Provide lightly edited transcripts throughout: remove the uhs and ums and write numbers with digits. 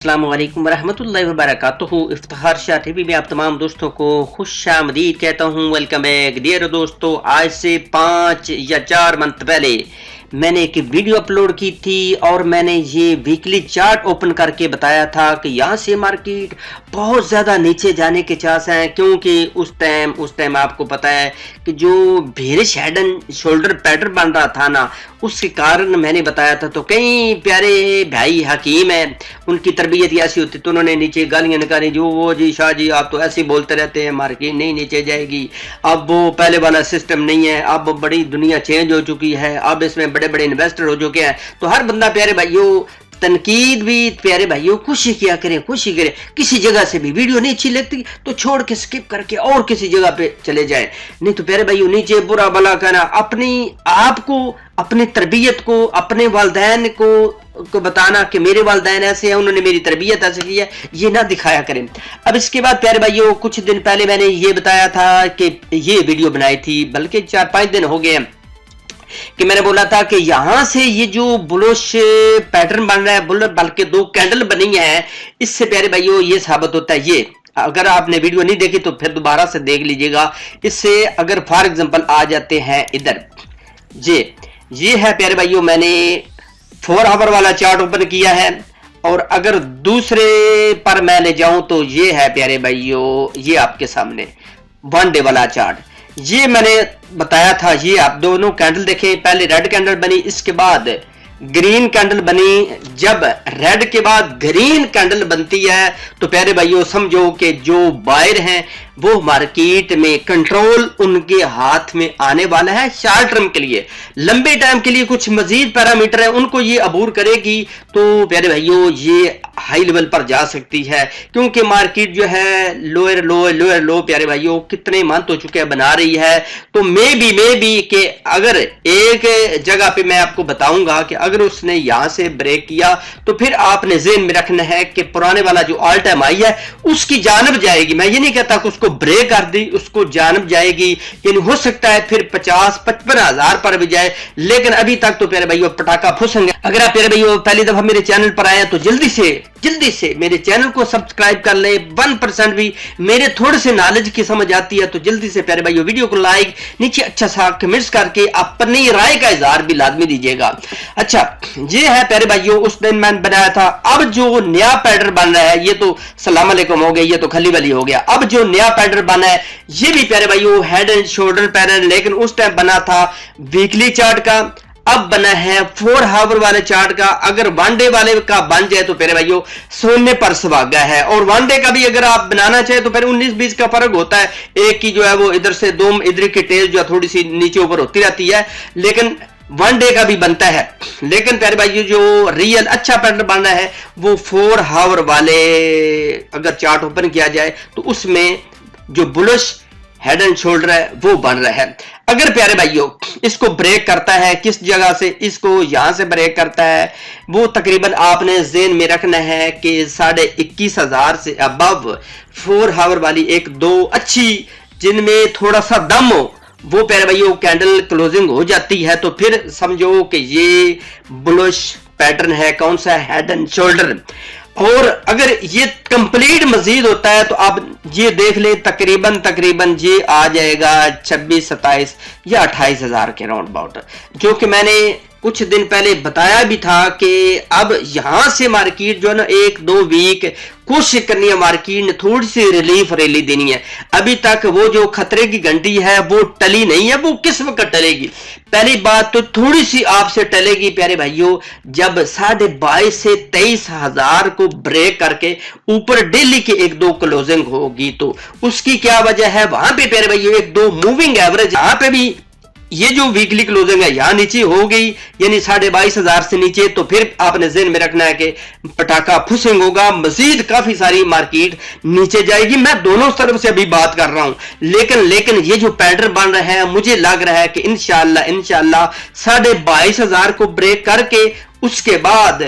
अस्सलाम वालेकुम वरहमतुल्लाहि वबरकातुहू। इफ्तिखार शाह टीवी में आप तमाम दोस्तों को खुशामदीद कहता हूँ। वेलकम बैक डियर दोस्तों। आज से 5 या 4 मंथ पहले मैंने एक वीडियो अपलोड की थी और मैंने ये वीकली चार्ट ओपन करके बताया था कि यहाँ से मार्केट बहुत ज़्यादा नीचे जाने के चांस हैं, क्योंकि उस टाइम आपको पता है कि जो bearish head and shoulder pattern बन रहा था ना, उसके कारण मैंने बताया था। तो कई प्यारे भाई हकीम हैं, उनकी तरबियत ऐसी होती तो उन्होंने नीचे गालियाँ निकाली, जो वो जी शाह जी आप तो ऐसे बोलते रहते हैं, मार्केट नहीं नीचे जाएगी, अब वो पहले वाला सिस्टम नहीं है, अब बड़ी दुनिया चेंज हो चुकी है, अब इसमें बड़े बड़े इन्वेस्टर हो चुके हैं। तो हर बंदा प्यारे भाइयों, तनकीद भी प्यारे भाइयों खुशी किया करें, खुशी करें। किसी जगह से भी वीडियो नहीं अच्छी लगती तो छोड़ के स्किप करके और किसी जगह पे चले जाएं, नहीं तो प्यारे भाइयों नीचे बुरा भला कहना, अपनी आप को, अपनी तरबियत को, अपने वालिदैन को बताना कि मेरे वालिदैन ऐसे हैं, उन्होंने मेरी तरबियत ऐसे की है, ये ना दिखाया करें। अब इसके बाद प्यारे भाइयों, कुछ दिन पहले मैंने ये बताया था कि ये वीडियो बनाई थी, बल्कि 4-5 दिन हो गए हैं कि मैंने बोला था कि यहां से ये जो बुलिश पैटर्न बन रहा है, बल्कि 2 कैंडल बनी है, इससे प्यारे भाइयों ये साबित होता है। ये अगर आपने वीडियो नहीं देखी तो फिर दोबारा से देख लीजिएगा। इससे अगर फॉर एग्जांपल आ जाते हैं इधर, ये है प्यारे भाइयों, मैंने 4 आवर वाला चार्ट ओपन किया है, और अगर दूसरे पर मैं ले जाऊं तो ये है प्यारे भाइयों, ये आपके सामने 1 डे वाला चार्ट। ये मैंने बताया था, ये आप दोनों कैंडल देखें, पहले रेड कैंडल बनी, इसके बाद ग्रीन कैंडल बनी। जब रेड के बाद ग्रीन कैंडल बनती है तो प्यारे भाइयों समझो कि जो बायर हैं वो मार्केट में कंट्रोल उनके हाथ में आने वाला है। शॉर्ट टर्म के लिए, लंबे टाइम के लिए कुछ मजीद पैरामीटर है, उनको ये अबूर करेगी तो प्यारे भाइयों ये हाई लेवल पर जा सकती है, क्योंकि मार्केट जो है लोअर लो प्यारे भाइयों कितने मंथ हो चुके हैं बना रही है। तो मे बी कि अगर एक जगह पे मैं आपको बताऊंगा कि अगर उसने यहां से ब्रेक किया तो फिर आपने ज़हन में रखना है कि पुराने वाला जो ऑल टाइम हाई है उसकी जानब जाएगी। मैं ये नहीं कहता कि उसको ब्रेक कर दी, उसको जानब जाएगी, यानी हो सकता है फिर 50-55 हजार पर भी जाए, लेकिन अभी तक तो प्यारे भाइयों पटाखा फूसेंगे। अगर आप प्यारे भाइयों पहली दफा मेरे चैनल पर आए तो जल्दी से मेरे चैनल को सब्सक्राइब कर ले। 1% भी मेरे थोड़े से नॉलेज की समझ आती है तो जल्दी से प्यारे भाइयों वीडियो को लाइक, नीचे अच्छा सा कमेंट्स करके अपनी राय का इजहार भी लाजमी दीजिएगा। अच्छा, ये है प्यारे भाइयों उस दिन मैंने बनाया था। अब जो नया पैटर्न बन रहा है, ये तो सलाम अलैकुम हो गया, ये तो खली वाली हो गया। अब जो नया पैटर्न बना है ये भी प्यारे भाइयों हेड एंड शोल्डर पैटर्न, लेकिन उस टाइम बना था वीकली चार्ट का, अब बना है 4 आवर वाले चार्ट का। अगर 1 डे वाले का बन जाए तो प्यारे भाइयों सोने पर सुहागा है, और 1 डे का भी अगर आप बनाना चाहे तो फिर 19-20 का फर्क होता है। एक की जो है वो इधर से दो, इधर की टेल जो थोड़ी सी नीचे ऊपर होती रहती है, लेकिन 1 डे का भी बनता है। लेकिन प्यारे भाइयों जो रियल अच्छा पैटर्न बन रहा है वो 4 आवर वाले अगर चार्ट ओपन किया जाए तो उसमें जो बुलिश हेड एंड शोल्डर है वो बन रहा है। अगर प्यारे भाइयों इसको ब्रेक करता है, किस जगह से इसको यहां से ब्रेक करता है, वो तकरीबन आपने ज़हन में रखना है कि 21,500 से अबव 4 आवर वाली 1-2 अच्छी जिनमें थोड़ा सा दम हो, वो प्यारे भाइयों कैंडल क्लोजिंग हो जाती है तो फिर समझो कि ये बुलिश पैटर्न है। कौन सा? Head and shoulder. और अगर ये कंप्लीट मजीद होता है तो आप ये देख ले तकरीबन ये आ जाएगा 26-27 या 28 हजार के राउंड अबाउट, जो कि मैंने कुछ दिन पहले बताया भी था कि अब यहां से मार्केट जो है ना 1-2 वीक कोशिश करनी है, मार्केट ने थोड़ी सी रिलीफ रैली देनी है। अभी तक वो जो खतरे की घंटी है वो टली नहीं है। वो किस वक्त टलेगी? पहली बात तो थोड़ी सी आपसे टलेगी प्यारे भाइयों जब 22,500 से 23,000 को ब्रेक करके ऊपर डेली के 1-2 क्लोजिंग होगी। तो उसकी क्या वजह है? वहां पे प्यारे भाइयों 1-2 मूविंग एवरेज, यहां पे भी ये जो वीकली क्लोजिंग है यहां नीचे हो गई, यानी 22,500 से नीचे, तो फिर आपने ज़हन में रखना है कि पटाखा फुसिंग होगा, मजीद काफी सारी मार्केट नीचे जाएगी। मैं दोनों तरफ से अभी बात कर रहा हूं, लेकिन ये जो पैटर्न बन रहा है मुझे लग रहा है कि इंशाल्लाह 22,500 को ब्रेक करके उसके बाद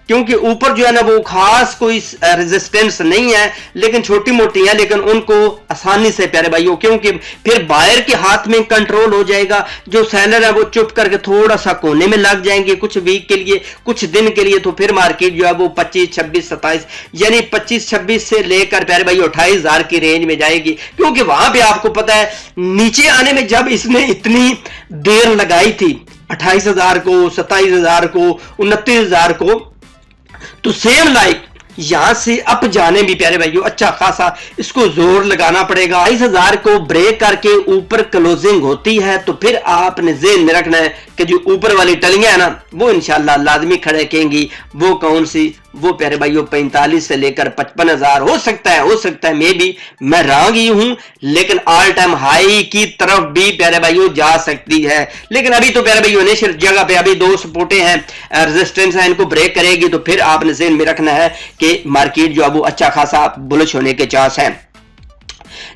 क्योंकि ऊपर जो है ना वो खास कोई रेजिस्टेंस नहीं है, लेकिन छोटी मोटी है, लेकिन उनको आसानी से प्यारे भाइयों, क्योंकि फिर बायर के हाथ में कंट्रोल हो जाएगा, जो सेलर है वो चुप करके थोड़ा सा कोने में लग जाएंगे कुछ वीक के लिए, कुछ दिन के लिए, तो फिर मार्केट जो है वो 25, 26, 27 यानी 25, 26 से लेकर प्यारे भाइयों 28,000 की रेंज में जाएगी। क्योंकि वहां पे आपको पता है नीचे आने में जब इसने इतनी देर लगाई थी 28,000 को, 27,000 को, 29,000 को, तो सेम लाइक यहां से अप जाने भी प्यारे भाइयों अच्छा खासा इसको जोर लगाना पड़ेगा। 22,000 को ब्रेक करके ऊपर क्लोजिंग होती है तो फिर आपने जेहन में रखना है कि जो ऊपर वाली टलियां है ना वो इंशाल्लाह लाजमी खड़े कहेंगी। वो कौन सी? वो प्यारे भाइयों 45 से लेकर 55,000 हो सकता है मे भी मैं रागी हूं, लेकिन ऑल टाइम हाई की तरफ भी प्यारे भाइयों जा सकती है। लेकिन अभी तो प्यारे भाइयों निश्चित जगह पे अभी दो सपोर्टे हैं, रेजिस्टेंस है, इनको ब्रेक करेगी तो फिर आपने जेहन में रखना है कि मार्केट जो है वो अच्छा खासा बुलिश होने के चांस है।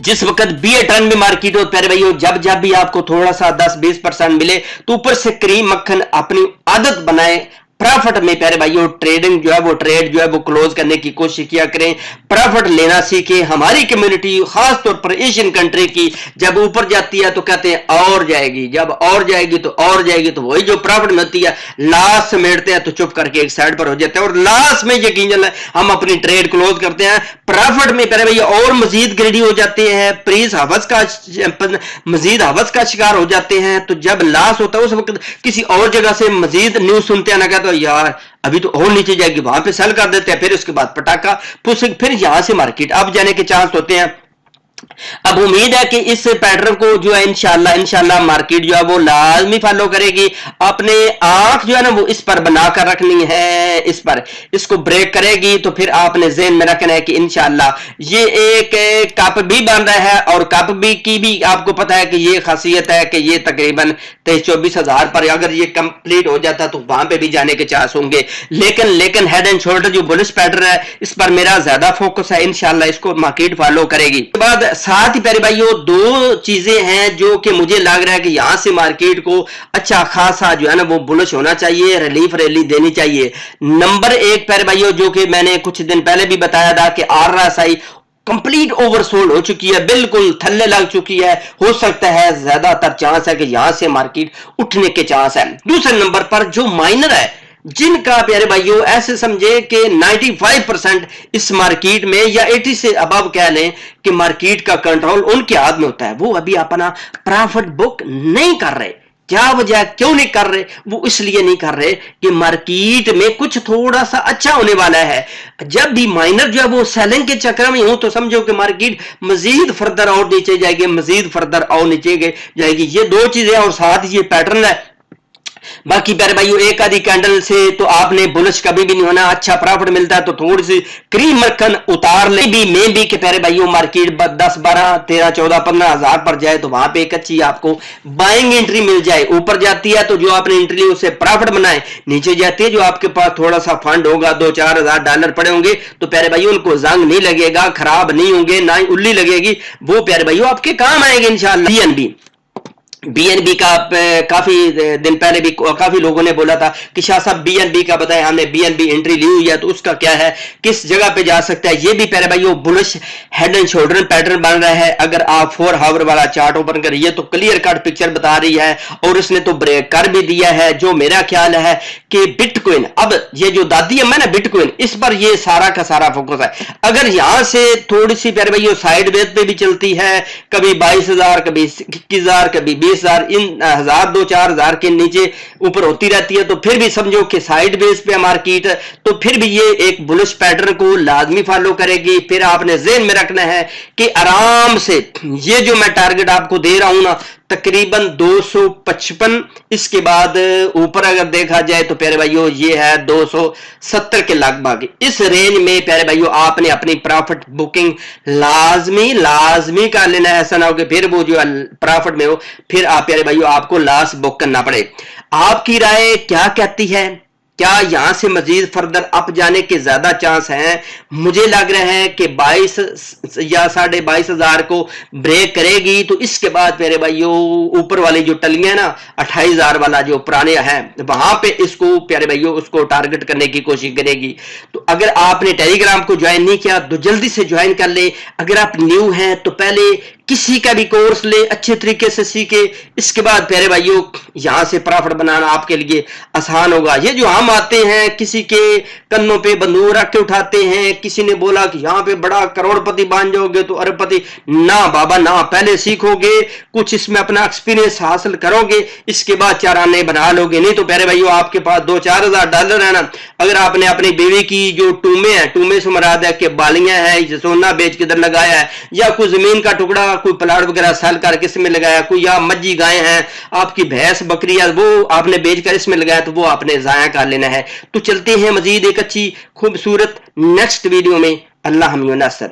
जिस वक्त बी टर्न में मार्केट हो प्यारे भाइयों, जब भी आपको थोड़ा सा 10-20% मिले तो ऊपर से क्रीम मक्खन अपनी आदत बनाए, प्रॉफिट में प्यारे भाइयों ट्रेडिंग जो है वो ट्रेड जो है वो क्लोज करने की कोशिश किया करें, प्रॉफिट लेना सीखें। हमारी कम्युनिटी खास तौर पर एशियन कंट्री की जब ऊपर जाती है तो कहते हैं और जाएगी, जब और जाएगी तो और जाएगी, तो वही जो प्रॉफिट में होती है लास्ट समेटते हैं तो चुप करके एक साइड पर हो जाते हैं और लास्ट में यकीन हम अपनी ट्रेड क्लोज करते हैं। प्रॉफिट में प्यारे भैया और मजीद ग्रेडी हो जाते हैं, प्रीज हवस का मजीद हवस का शिकार हो जाते हैं। तो जब लास्ट होता है उस वक्त किसी और जगह से मजीद न्यूज सुनते हैं ना, कहते यार अभी तो और नीचे जाएगी, वहां पे सेल कर देते हैं, फिर उसके बाद पटाखा फिर यहां से मार्केट अब जाने के चांस होते हैं। अब उम्मीद है कि इस पैटर्न को जो है इंशाल्लाह मार्केट जो है वो लाजमी फॉलो करेगी। अपने आंख जो है ना वो इस पर बनाकर रखनी है, इस पर इसको ब्रेक करेगी तो फिर आपने जेहन में रखना है कि इंशाल्लाह ये एक कप भी बन रहा है और कप भी की भी आपको पता है कि ये खासियत है कि ये तकरीबन 23-24,000 पर अगर ये कंप्लीट हो जाता तो वहां पे भी जाने के चांस होंगे। लेकिन हेड एंड शोल्डर जो बुलिश पैटर्न है इस पर मेरा ज्यादा फोकस है, इंशाल्लाह इसको मार्केट फॉलो करेगी। उसके बाद साथ ही प्यारे भाइयों दो चीजें हैं जो कि मुझे लग रहा है कि यहां से मार्केट को अच्छा खासा जो है ना वो बुलिश होना चाहिए, रिलीफ रैली देनी चाहिए। नंबर एक प्यारे भाइयों जो कि मैंने कुछ दिन पहले भी बताया था कि RSI कंप्लीट ओवरसोल्ड हो चुकी है, बिल्कुल थल्ले लग चुकी है। हो सकता है ज्यादातर चांस है कि यहां से मार्केट उठने के चांस है। दूसरे नंबर पर जो माइनर है जिनका प्यारे भाइयों ऐसे समझे कि 95% इस मार्केट में या 80 से अबव कह लें कि मार्केट का कंट्रोल उनके हाथ में होता है, वो अभी अपना प्रॉफिट बुक नहीं कर रहे। क्या वजह, क्यों नहीं कर रहे? वो इसलिए नहीं कर रहे कि मार्केट में कुछ थोड़ा सा अच्छा होने वाला है। जब भी माइनर जो है वो सेलिंग के चक्कर में हो तो समझो कि मार्केट मजीद फर्दर और नीचे जाएगी, मजीद फर्दर और नीचे जाएगी। ये दो चीजें और साथ ये पैटर्न है। बाकी प्यारे भाइयों एक आधी कैंडल से तो आपने बुलिश कभी भी नहीं होना। अच्छा प्रॉफिट मिलता है तो थोड़ी सी क्रीम मक्खन उतार ले भी में भी कि प्यारे भाइयों मार्केट 10, 12, 13, 14, 15,000 पर जाए तो वहां पे एक अच्छी आपको बाइंग एंट्री मिल जाए। ऊपर जाती है तो जो आपने एंट्री उससे प्रॉफिट बनाए, नीचे जाती है जो आपके पास थोड़ा सा फंड होगा, $2-4,000 पड़े होंगे तो प्यारे भाइयों उनको जंग नहीं लगेगा, खराब नहीं होंगे, ना ही उल्ली लगेगी, वो प्यारे भाइयों आपके काम आएंगे इंशाल्लाह। बीएनबी का काफी दिन पहले भी काफी लोगों ने बोला था कि शाह साहब बीएनबी का बताएं, हमने बीएनबी एंट्री ली हुई है तो उसका क्या है, किस जगह पे जा सकता है। ये भी प्यारे भाइयों bullish head and shoulder pattern बन रहा है। अगर आप 4 आवर वाला चार्ट ओपन करिए तो क्लियर कट पिक्चर बता रही है और इसने तो ब्रेक कर भी दिया है। जो मेरा ख्याल है कि बिटकॉइन, अब ये जो दादी है ना बिटकॉइन, इस पर ये सारा का सारा फोकस है। अगर यहां से थोड़ी सी प्यारे भाइयों साइड वेज पे भी चलती है, कभी 22,000, कभी 21,000, कभी 20,000, इन 1,000-2,4,000 के नीचे ऊपर होती रहती है तो फिर भी समझो कि साइड बेस पे मार्केट, तो फिर भी ये एक बुलिश पैटर्न को लाजमी फॉलो करेगी। फिर आपने ज़हन में रखना है कि आराम से ये जो मैं टारगेट आपको दे रहा हूं ना तकरीबन 255, इसके बाद ऊपर अगर देखा जाए तो प्यारे भाइयों ये है 270 के लगभग। इस रेंज में प्यारे भाइयों आपने अपनी प्रॉफिट बुकिंग लाजमी कर लेना है। ऐसा ना हो कि फिर वो जो प्रॉफिट में हो फिर आप प्यारे भाइयों आपको लॉस बुक करना पड़े। आपकी राय क्या कहती है? क्या यहाँ से मजीद फर्दर अप जाने के ज्यादा चांस हैं? मुझे लग रहा है कि 22 या 22,500 को ब्रेक करेगी, तो इसके बाद मेरे भाइयों ऊपर वाली जो टलियां ना 28,000 वाला जो पुराने हैं वहां पे इसको प्यारे भाइयों उसको टारगेट करने की कोशिश करेगी। तो अगर आपने टेलीग्राम को ज्वाइन नहीं किया तो जल्दी से ज्वाइन कर ले। अगर आप न्यू हैं तो पहले किसी का भी कोर्स ले, अच्छे तरीके से सीखे, इसके बाद प्यारे भाइयों यहां से प्रॉफिट बनाना आपके लिए आसान होगा। ये जो हम आते हैं किसी के कन्नों पे बंदूक रख के उठाते हैं, किसी ने बोला कि यहाँ पे बड़ा करोड़पति बन जाओगे तो अरबपति, ना बाबा ना, पहले सीखोगे, कुछ इसमें अपना एक्सपीरियंस हासिल करोगे, इसके बाद चार आने बना लोगे। नहीं तो प्यारे भाइयों आपके पास 2-4 हजार डॉलर है ना, अगर आपने अपनी बीवी की जो टूमे है, टूमे से मुराद है कि बालियां है, सोना बेच के इधर लगाया है, या कोई जमीन का टुकड़ा कोई प्लाट वगैरह सेल करके इसमें लगाया, कोई या मज्जी गाय हैं, आपकी भैंस बकरी है, वो आपने बेचकर इसमें लगाया, तो वो आपने जाया कर लेना है। तो चलते हैं मजीद एक अच्छी खूबसूरत नेक्स्ट वीडियो में। अल्लाह हम नासर।